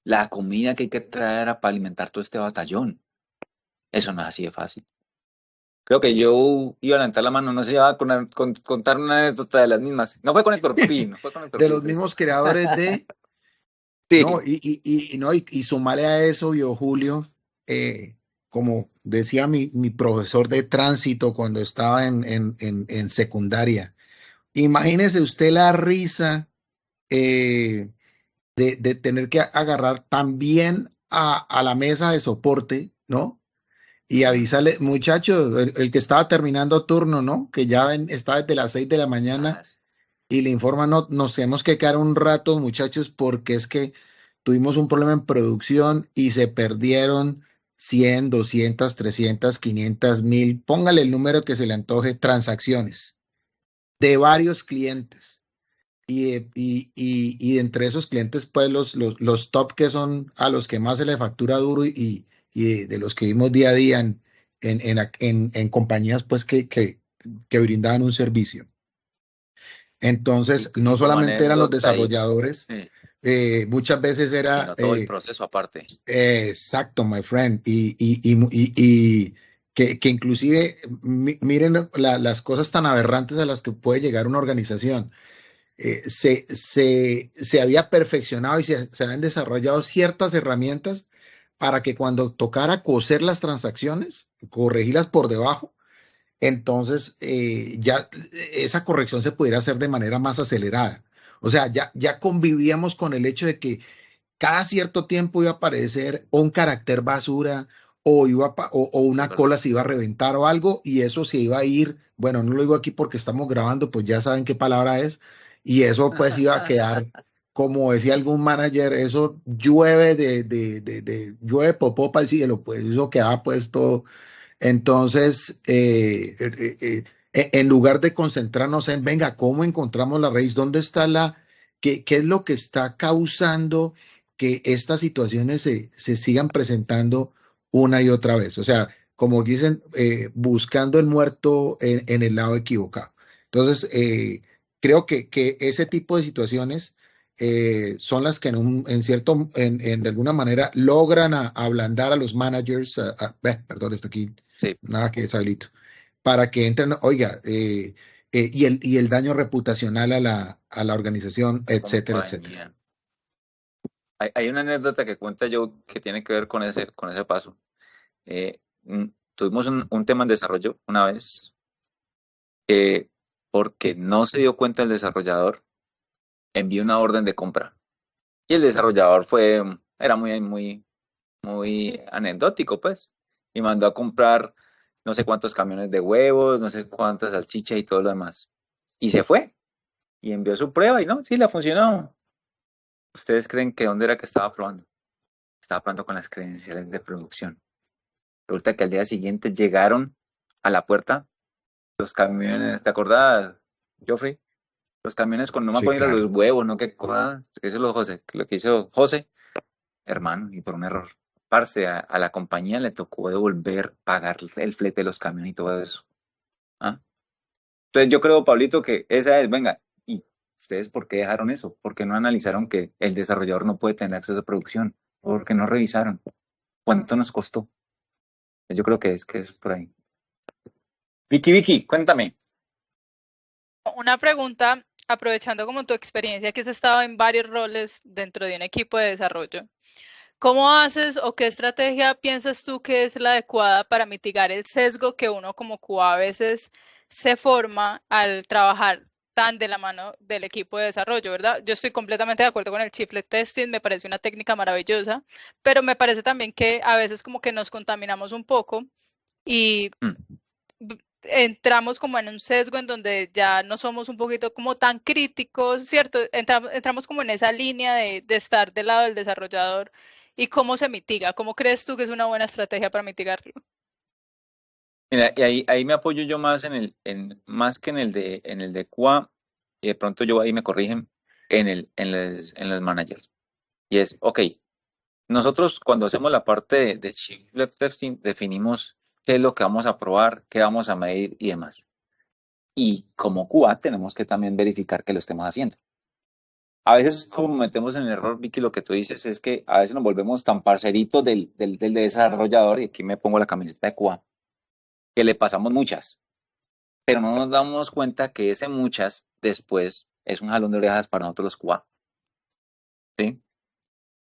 la comida que hay que traer para alimentar todo este batallón. Eso no es así de fácil. Creo que yo iba a levantar la mano, no sé, iba a contar una anécdota de las mismas. No fue con Héctor Pino, fue con Héctor De Pino. los mismos creadores de... Sí. No, y sumarle a eso, yo, Julio, como decía mi profesor de tránsito cuando estaba en secundaria, imagínese usted la risa de tener que agarrar también a la mesa de soporte, ¿no? Y avísale, muchachos, el que estaba terminando turno, ¿no? Que ya está desde las 6 de la mañana y le informan, no, nos tenemos que quedar un rato, muchachos, porque es que tuvimos un problema en producción y se perdieron 100, 200, 300, 500, 1000, póngale el número que se le antoje, transacciones de varios clientes. Y entre esos clientes, pues los top que son a los que más se les factura duro y de los que vimos día a día en compañías pues que brindaban un servicio. Entonces, no solamente eran los desarrolladores, muchas veces era... sino todo el proceso aparte. Exacto, my friend. Y que inclusive, miren las cosas tan aberrantes a las que puede llegar una organización. Se había perfeccionado y se habían desarrollado ciertas herramientas para que cuando tocara coser las transacciones, corregirlas por debajo, entonces ya esa corrección se pudiera hacer de manera más acelerada. O sea, ya convivíamos con el hecho de que cada cierto tiempo iba a aparecer un carácter basura o una cola se iba a reventar o algo y eso se iba a ir, bueno, no lo digo aquí porque estamos grabando, pues ya saben qué palabra es, y eso pues iba a quedar como decía algún manager, eso llueve llueve popó para el cielo, pues eso queda pues todo. Entonces, en lugar de concentrarnos en, venga, ¿cómo encontramos la raíz? ¿Dónde está qué es lo que está causando que estas situaciones se sigan presentando una y otra vez? O sea, como dicen, buscando el muerto en el lado equivocado. Entonces, creo que ese tipo de situaciones son las que de alguna manera logran ablandar a los managers, perdón, está aquí, Sí, nada que deshabilito, para que entren, oiga, y el daño reputacional a la organización, etcétera, etcétera. compañía. Hay una anécdota que cuenta yo que tiene que ver con ese paso. Eh, Tuvimos un tema en desarrollo una vez, porque no se dio cuenta el desarrollador, envió una orden de compra. Y el desarrollador era muy anecdótico, pues, y mandó a comprar no sé cuántos camiones de huevos, no sé cuántas salchichas y todo lo demás. Y se fue, y envió su prueba, y no, sí, le funcionó. ¿Ustedes creen que dónde era que estaba probando? Estaba probando con las credenciales de producción. Resulta que al día siguiente llegaron a la puerta los camiones, ¿te acordás, Joffrey? Los camiones con no me Sí, pueden ir a los claro. huevos, ¿no? ¿Qué cosas? Eso lo que hizo José, hermano, y por un error. Parce, a la compañía le tocó devolver, pagar el flete de los camiones y todo eso. ¿Ah? Entonces yo creo, Pablito, que esa es, venga, ¿y ustedes por qué dejaron eso? ¿Por qué no analizaron que el desarrollador no puede tener acceso a producción? ¿Por qué no revisaron? ¿Cuánto nos costó? Yo creo que es por ahí. Vicky, cuéntame. Una pregunta, aprovechando como tu experiencia que has estado en varios roles dentro de un equipo de desarrollo. ¿Cómo haces o qué estrategia piensas tú que es la adecuada para mitigar el sesgo que uno como QA a veces se forma al trabajar tan de la mano del equipo de desarrollo, ¿verdad? Yo estoy completamente de acuerdo con el chiplet testing, me parece una técnica maravillosa, pero me parece también que a veces como que nos contaminamos un poco y entramos como en un sesgo en donde ya no somos un poquito como tan críticos, ¿cierto? Entramos como en esa línea de estar del lado del desarrollador y cómo se mitiga. ¿Cómo crees tú que es una buena estrategia para mitigarlo? Mira, y ahí me apoyo yo más más que en el de QA, y de pronto yo ahí me corrigen en los managers. Y es, ok, nosotros cuando hacemos la parte de Shift Left Testing definimos qué es lo que vamos a probar, qué vamos a medir y demás. Y como QA tenemos que también verificar que lo estemos haciendo. A veces como metemos en el error, Vicky, lo que tú dices es que a veces nos volvemos tan parceritos del desarrollador, y aquí me pongo la camiseta de QA, que le pasamos muchas, pero no nos damos cuenta que ese muchas después es un jalón de orejas para nosotros los QA, ¿sí?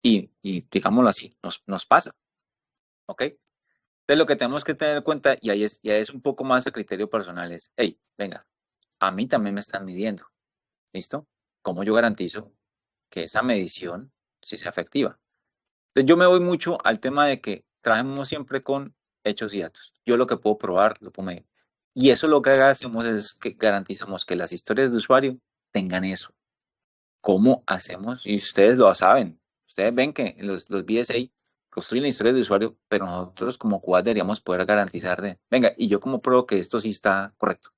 Y digámoslo así, nos pasa, ¿ok? Entonces lo que tenemos que tener en cuenta, y ahí es un poco más el criterio personal, es, hey, venga, a mí también me están midiendo, ¿listo? ¿Cómo yo garantizo que esa medición sí sea efectiva? Entonces yo me voy mucho al tema de que trabajemos siempre con hechos y datos. Yo lo que puedo probar, lo puedo medir. Y eso lo que hacemos es que garantizamos que las historias de usuario tengan eso. ¿Cómo hacemos? Y ustedes lo saben. Ustedes ven que los BSA construyen la historia de usuario, pero nosotros como QA deberíamos poder garantizar venga, y yo como pruebo que esto sí está correcto.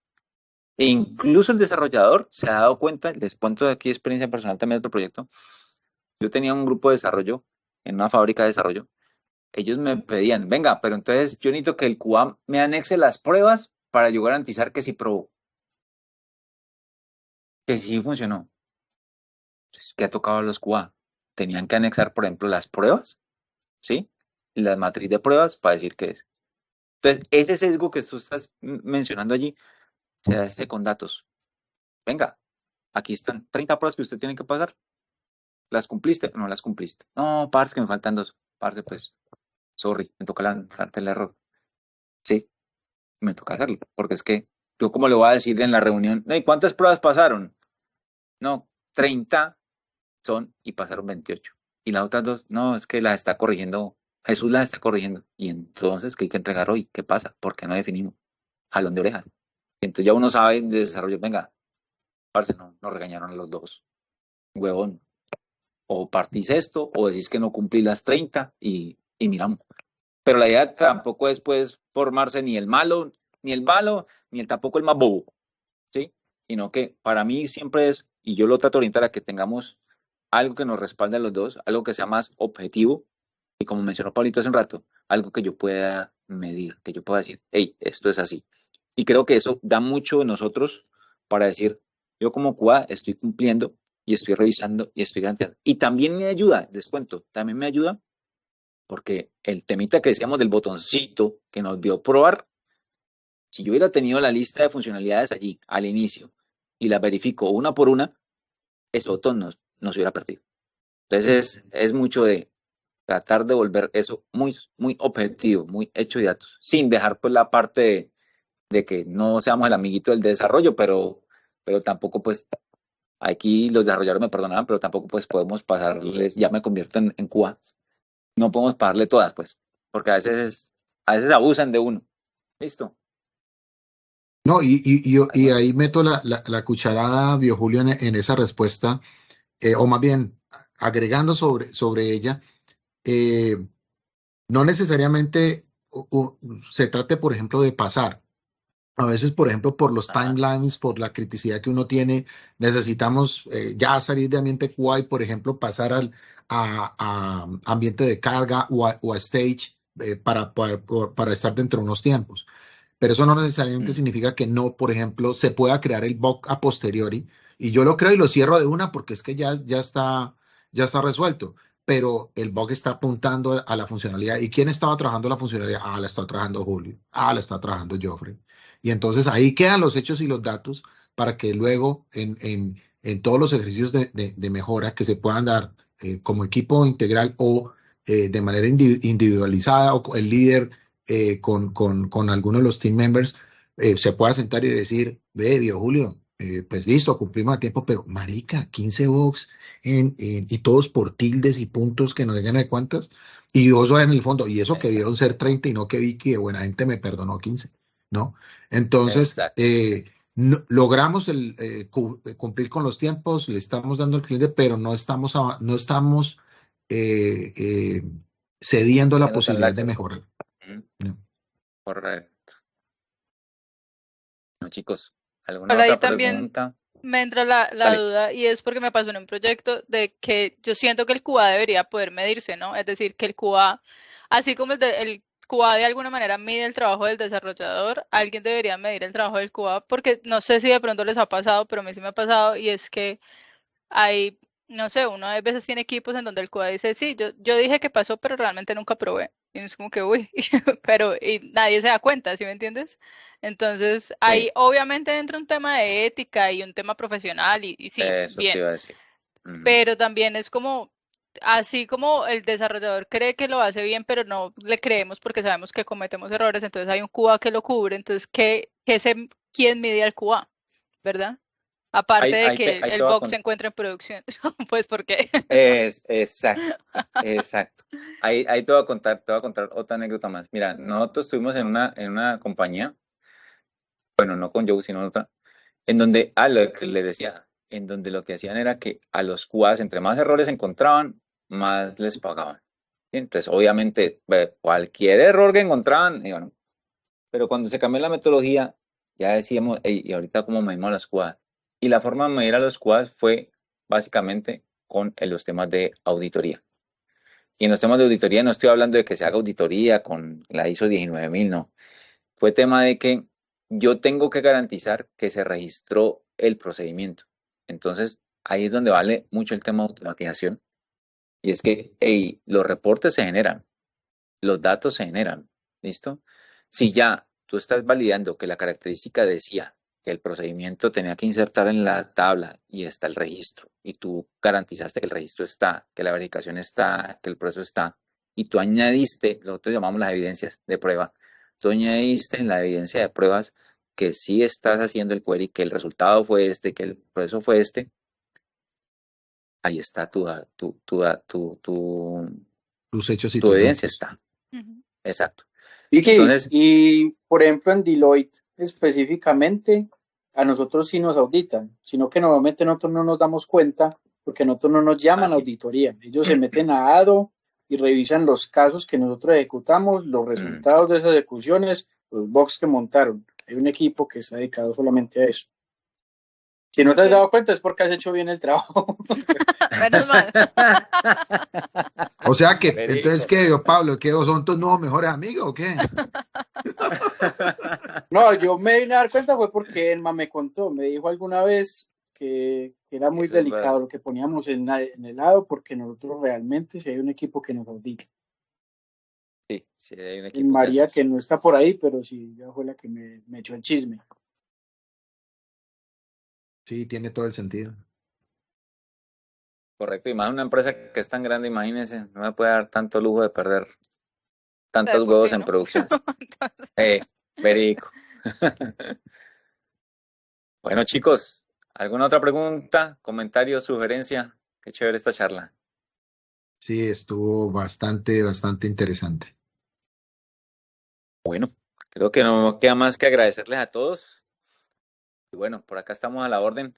E incluso el desarrollador se ha dado cuenta, les cuento de aquí experiencia personal también de otro proyecto. Yo tenía un grupo de desarrollo en una fábrica de desarrollo. Ellos me pedían, venga, pero entonces yo necesito que el QA me anexe las pruebas para yo garantizar que sí probó, que sí funcionó. Entonces, ¿qué ha tocado a los QA? Tenían que anexar, por ejemplo, las pruebas, ¿sí? Y la matriz de pruebas para decir qué es. Entonces, ese sesgo que tú estás mencionando allí se hace con datos. Venga, aquí están 30 pruebas que usted tiene que pasar. ¿Las cumpliste o no las cumpliste? No, parce, que me faltan dos. Parce, pues, sorry, me toca lanzarte el error. Sí, me toca hacerlo, porque es que yo como le voy a decir en la reunión, "Ey, ¿cuántas pruebas pasaron? No, 30 son y pasaron 28. Y las otras dos, no, es que las está corrigiendo, Jesús las está corrigiendo. Y entonces, ¿qué hay que entregar hoy? ¿Qué pasa? ¿Por qué no definimos? Jalón de orejas. Y entonces ya uno sabe de desarrollo, venga, parce, no, nos regañaron a los dos. Huevón. o partís esto, o decís que no cumplís las 30 y miramos. Pero la idea tampoco es pues formarse ni el malo, ni tampoco el más bobo, ¿sí? Sino que para mí siempre es, y yo lo trato de orientar a que tengamos algo que nos respalde a los dos, algo que sea más objetivo, y como mencionó Pablito hace un rato, algo que yo pueda medir, que yo pueda decir, hey, esto es así. Y creo que eso da mucho de nosotros para decir, yo como QA estoy cumpliendo y estoy revisando y estoy garantizando. Y también me ayuda, les cuento, también me ayuda porque el temita que decíamos del botoncito que nos vio probar, si yo hubiera tenido la lista de funcionalidades allí al inicio y la verifico una por una, ese botón nos hubiera perdido. Entonces es mucho de tratar de volver eso muy, muy objetivo, muy hecho de datos, sin dejar pues la parte de que no seamos el amiguito del desarrollo, pero tampoco pues, aquí los desarrolladores me perdonarán, pero tampoco pues podemos pasarles, ya me convierto en QA, no podemos pagarle todas pues, porque a veces abusan de uno. ¿Listo? No, y ahí meto la cucharada, Biojulio, en esa respuesta, o más bien agregando sobre ella, no necesariamente se trate, por ejemplo, de pasar. A veces, por ejemplo, por los timelines, por la criticidad que uno tiene, necesitamos ya salir de ambiente QA y, por ejemplo, pasar a ambiente de carga o a stage para estar dentro de unos tiempos. Pero eso no necesariamente significa que no, por ejemplo, se pueda crear el bug a posteriori. Y yo lo creo y lo cierro de una porque es que ya está resuelto. Pero el bug está apuntando a la funcionalidad. ¿Y quién estaba trabajando la funcionalidad? Ah, la está trabajando Julio. Ah, la está trabajando Joffrey. Y entonces ahí quedan los hechos y los datos para que luego en todos los ejercicios de mejora que se puedan dar como equipo integral o de manera individualizada o el líder con algunos de los team members, se pueda sentar y decir, ve, viejo Julio, pues listo, cumplimos a tiempo, pero marica, 15 bucks y todos por tildes y puntos que no digan de cuántos, y eso en el fondo, y eso que dieron ser 30 y no que Vicky de buena gente me perdonó 15, ¿no? Entonces, logramos cumplir con los tiempos, le estamos dando al cliente, pero no estamos cediendo la posibilidad de mejorar. No. Correcto. Bueno, chicos, ¿alguna Por ahí otra también pregunta? me entra la duda, y es porque me pasó en un proyecto de que yo siento que el QA debería poder medirse, ¿no? Es decir, que el QA, así como el QA de alguna manera mide el trabajo del desarrollador, alguien debería medir el trabajo del QA, porque no sé si de pronto les ha pasado, pero a mí sí me ha pasado, y es que hay, no sé, uno a veces tiene equipos en donde el QA dice, sí, yo dije que pasó, pero realmente nunca probé. Y es como que, uy, pero y nadie se da cuenta, ¿sí me entiendes? Entonces, ahí obviamente entra un tema de ética y un tema profesional y sí, Eso bien. te iba a decir. Pero también es como, así como el desarrollador cree que lo hace bien, pero no le creemos porque sabemos que cometemos errores, entonces hay un QA que lo cubre, entonces, ¿quién mide al QA? ¿Verdad? Aparte de que el bug se encuentra en producción, pues ¿por qué? Exacto. Ahí te voy a contar otra anécdota más. Mira, nosotros estuvimos en una compañía, bueno, no con Joe, sino en otra, en donde, lo que les decía, en donde lo que hacían era que a los QAs, entre más errores encontraban, más les pagaban. Entonces, obviamente, cualquier error que encontraban, bueno, pero cuando se cambió la metodología, ya decíamos, hey, ¿y ahorita cómo medimos a los QAs? Y la forma de medir a los QAs fue básicamente con los temas de auditoría. Y en los temas de auditoría no estoy hablando de que se haga auditoría con la ISO 19000, no. Fue tema de que yo tengo que garantizar que se registró el procedimiento. Entonces, ahí es donde vale mucho el tema de automatización. Y es que los reportes se generan, los datos se generan, ¿listo? Si ya tú estás validando que la característica decía que el procedimiento tenía que insertar en la tabla y está el registro, y tú garantizaste que el registro está, que la verificación está, que el proceso está, y tú añadiste, lo que llamamos las evidencias de prueba, tú añadiste en la evidencia de pruebas que sí estás haciendo el query, que el resultado fue este, que el proceso fue este, ahí está tus hechos y tu evidencia está. Exacto. Entonces, y por ejemplo en Deloitte específicamente, a nosotros sí nos auditan, sino que normalmente nosotros no nos damos cuenta porque a nosotros no nos llaman a sí. auditoría. Ellos se meten a ADO y revisan los casos que nosotros ejecutamos, los resultados de esas ejecuciones, los bugs que montaron. Hay un equipo que está dedicado solamente a eso. Si no te has Ok. dado cuenta es porque has hecho bien el trabajo. Menos mal. O sea que, Verico. entonces, ¿qué, Pablo? ¿Qué son tus nuevos mejores amigos o qué? No, yo me vine a dar cuenta fue porque Elma me contó, me dijo alguna vez que era muy Eso es delicado verdad. lo que poníamos en el lado, porque nosotros realmente, si hay un equipo que nos audita. Sí, sí, hay un Y equipo que hace María, eso. que no está por ahí, pero sí, ella fue la que me echó el chisme. Sí, tiene todo el sentido. Correcto, y más una empresa que es tan grande, imagínense, no me puede dar tanto lujo de perder De tantos por huevos sí, en ¿no? producción. Entonces, Verico. Bueno, chicos, ¿alguna otra pregunta, comentario, sugerencia? Qué chévere esta charla. Sí, estuvo bastante, bastante interesante. Bueno, creo que no me queda más que agradecerles a todos. Y bueno, por acá estamos a la orden.